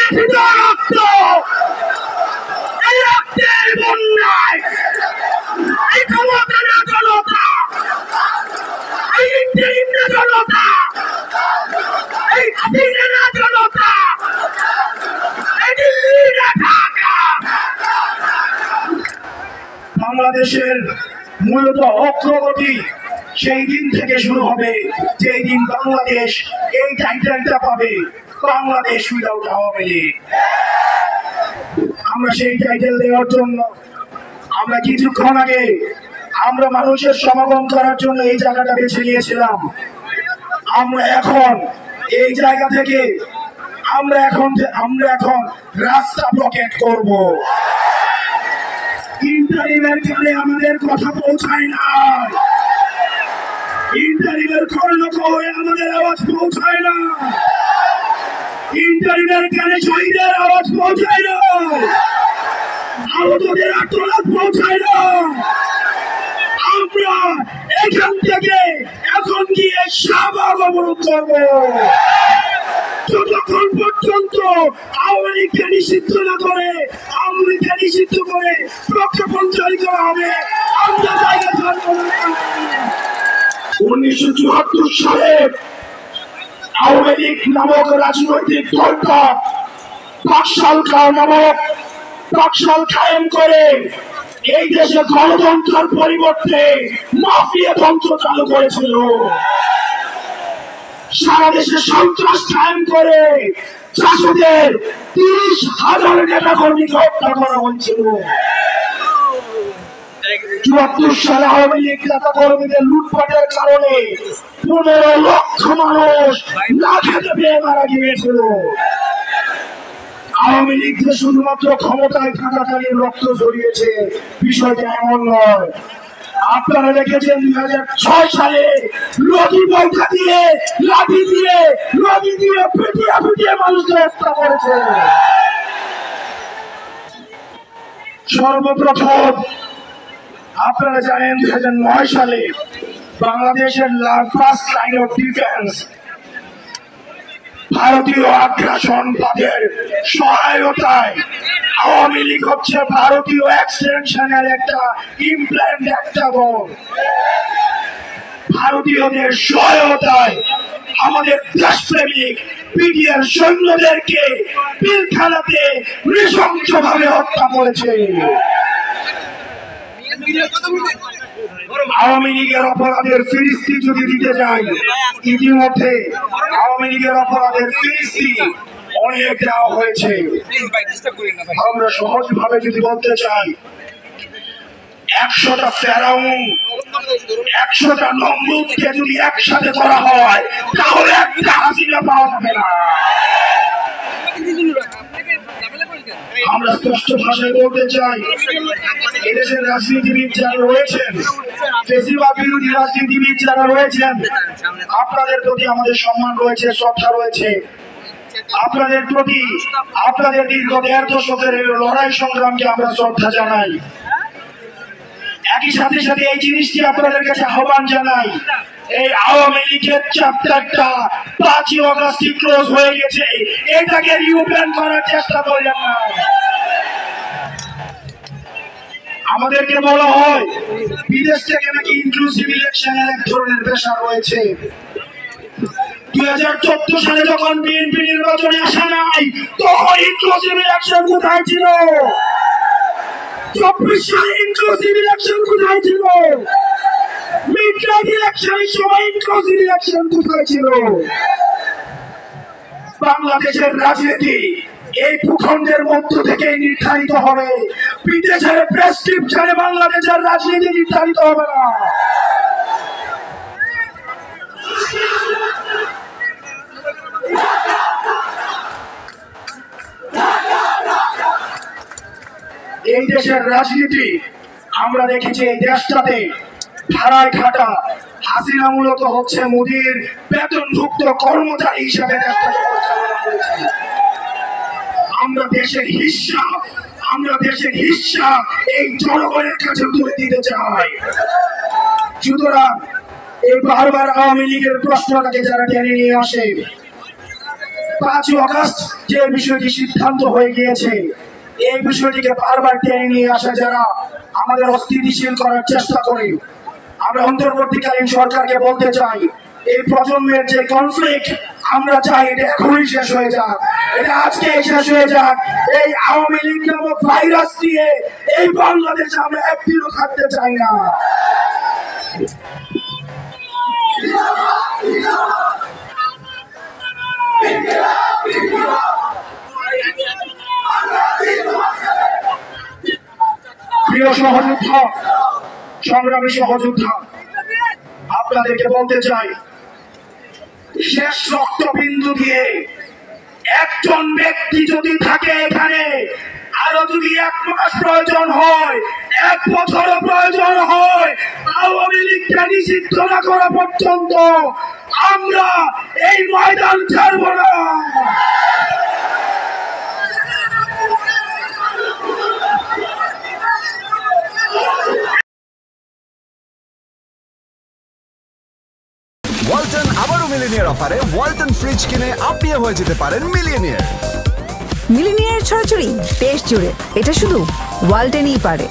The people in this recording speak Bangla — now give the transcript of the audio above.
রক্ত, এই রক্তের বন্যায় এই ক্ষমতা না জনতা, এই ইন্টারিম না জনতা, এই হাসিনা না জনতা, এই দিল্লি না ঢাকা, বাংলাদেশের মূলত অগ্রগতি সেই দিন থেকে শুরু হবে যেই দিন বাংলাদেশ এই টাইটেলটা পাবে, বাংলাদেশ উইদাউট আওয়ামী লীগ। আমরা সেই টাইটেল দেওয়ার জন্য আমরা কিছুক্ষণ আগে আমরা মানুষের সমাগম করার জন্য এই জায়গাটা বেছে নিয়েছিলাম। আমরা এখন এই জায়গা থেকে আমরা এখন রাস্তা ব্লকেট করব। ইন্টারিমের কানে আমাদের কথা পৌঁছায় না, ইন্টারিমের কর্ণক হয়ে আমাদের আওয়াজ পৌঁছায় না, ইন্টারিমের কানে শহীদের আওয়াজ পৌঁছায় না, আহতদের আত্মনাদ পৌঁছায় না। আমরা এখান থেকে এখন গিয়ে শাহবাগ অবরোধ করব। যতক্ষণ পর্যন্ত আওয়ামী লীগকে নিষিদ্ধ না করে, আওয়ামী লীগকে নিষিদ্ধ করে প্রজ্ঞাপন জারি করা হবে, আমরা জায়গা ছাড়ব না। 1974 সালে আওয়ামী লীগ নামক রাজনৈতিক দলটা বাকশাল কায়েম করে এই দেশে গণতন্ত্রের পরিবর্তে মাফিয়া তন্ত্র চালু করেছিল। সারা দেশে সন্ত্রাস কায়েম করে জাসদের 30,000 নেতা কর্মীকে হত্যা করা হয়েছিল। 74 সালে আওয়ামী লীগ নেতা কর্মীদের লুটপাটের কারণে 15 লক্ষ মানুষ না খেতে পেয়ে মারা গিয়েছিল। আওয়ামী লীগ যে শুধুমাত্র ক্ষমতায় থাকাকালীন রক্ত ঝরিয়েছে বিষয়টা এমন নয়। আপনারা দেখেছেন 2006 সালে লাঠি দিয়ে পিটিয়ে মানুষকে হত্যা করেছে। সর্বপ্রথম আপনারা জানেন 2009 সালে বাংলাদেশের ফার্স্ট লাইন অফ ডিফেন্স ভারতীয় আগ্রাসনবাদের সহায়তায় আওয়ামী লীগ হচ্ছে ভারতীয় এক্সটেনশনের একটা ইমপ্ল্যান্ট, একটা দল। ভারতীয়দের সহায়তায় আমাদের দেশপ্রেমিক পিডিআর সৈন্যদেরকে পিলখানাতে নৃশংসভাবে হত্যা করেছে। আওয়ামী লীগের অপরাধের ফিরিস্তি যদি দিতে যাই, ইতিমধ্যে আওয়ামী লীগের অপরাধের ফিরিস্তি অনেক দেওয়া হয়েছে। আমরা সহজ ভাবে যদি বলতে চাই, 100টা ফেরাউন 100টা নমরুদকে যদি একসাথে করা হয় তাহলে একটা হাসিনা পাওয়া যাবে না। আমরা স্পষ্ট ভাষায় বলতে চাই, এদেশের রাজনীতিবিদ যারা রয়েছেন, ফেসিবাদ বিরোধী রাজনীতিবিদ যারা রয়েছেন, আপনাদের প্রতি আমাদের সম্মান রয়েছে, শ্রদ্ধা রয়েছে। আপনাদের প্রতি আপনাদের দীর্ঘ 1.5 দশকের লড়াই সংগ্রামকে আমরা শ্রদ্ধা জানাই। একই সাথে সাথে এই জিনিসটি আপনাদের কাছে আহ্বান জানাই, এই আওয়ামী লীগের চ্যাপ্টারটা 5ই অগাস্টই ক্লোজ হয়ে গেছে, এটাকে রিওপেন করার চেষ্টা করবেন না। আমাদেরকে বলা হয় বিদেশ থেকে নাকি ইনক্লুসিভ ইলেকশনের এক ধরনের প্রেশার রয়েছে। 2014 সালে যখন বিএনপি নির্বাচনে আসা নাই, তখন ইনক্লুসিভ ইলেকশন কোথায় ছিল? 24 সালে ইনক্লুসিভ ইলেকশন কোথায় ছিল? মিডনাইট ইলেকশনের সময় ইনক্লুসিভ ইলেকশন কোথায় ছিল? বাংলাদেশের রাজনীতি এই ভূখণ্ডের মধ্য থেকে নির্ধারিত হবে, বিদেশের প্রেসক্রিপশনে বাংলাদেশের রাজনীতি নির্ধারিত হবে না। এই দেশের রাজনীতি আমরা দেখেছি, এই দেশটাতে ধারায় খাটা হাসিনা মূলত হচ্ছে মোদির বেতনভুক্ত কর্মচারী হিসাবে দেশটাকে পরিচালনা করেছে। আমরা দেশের হিস্সা এই জনগণের কাছে তুলে দিতে চাই। সুতরাং এই বারবার আওয়ামী লীগের প্রশ্নটাকে যারা টেনে নিয়ে আসে, 5ই আগস্ট যে বিষয়টি সিদ্ধান্ত হয়ে গিয়েছে, এই বিষয়টিকে বারবার টেনে নিয়ে আসা যারা আমাদের অস্থিতিশীল করার চেষ্টা করে, আমরা অন্তর্বর্তীকালীন সরকারকে বলতে চাই, এই প্রজন্মের যে কনফ্লিক্ট আমরা চাই এটা এখনই শেষ হয়ে যাক, এটা আজকে শেষ হয়ে যাক। এই আওয়ামী লীগ নামক ভাইরাস নিয়ে এই বাংলাদেশে আমরা একদিনও থাকতে চাই না। প্রিয় সহযোদ্ধা, সংগ্রামী সহযোদ্ধা, আপনাদেরকে বলতে চাই, শেষ রক্তবিন্দু দিয়ে একজন ব্যক্তি যদি থাকে এখানে, আরো যদি 1 মাস প্রয়োজন হয়, 1 বছরও প্রয়োজন হয়, আওয়ামী লীগকে নিষিদ্ধ না করা পর্যন্ত আমরা এই ময়দান ছাড়ব না। ওয়ালটন আবারও মিলিনিয়ার অফারে ওয়ালটন ফ্রিজ কিনে আপনিও হয়ে যেতে পারেন মিলিয়নিয়ার। মিলিনিয়ার ছড়াছড়ি দেশ জুড়ে, এটা শুধু ওয়ালটেনই পারে।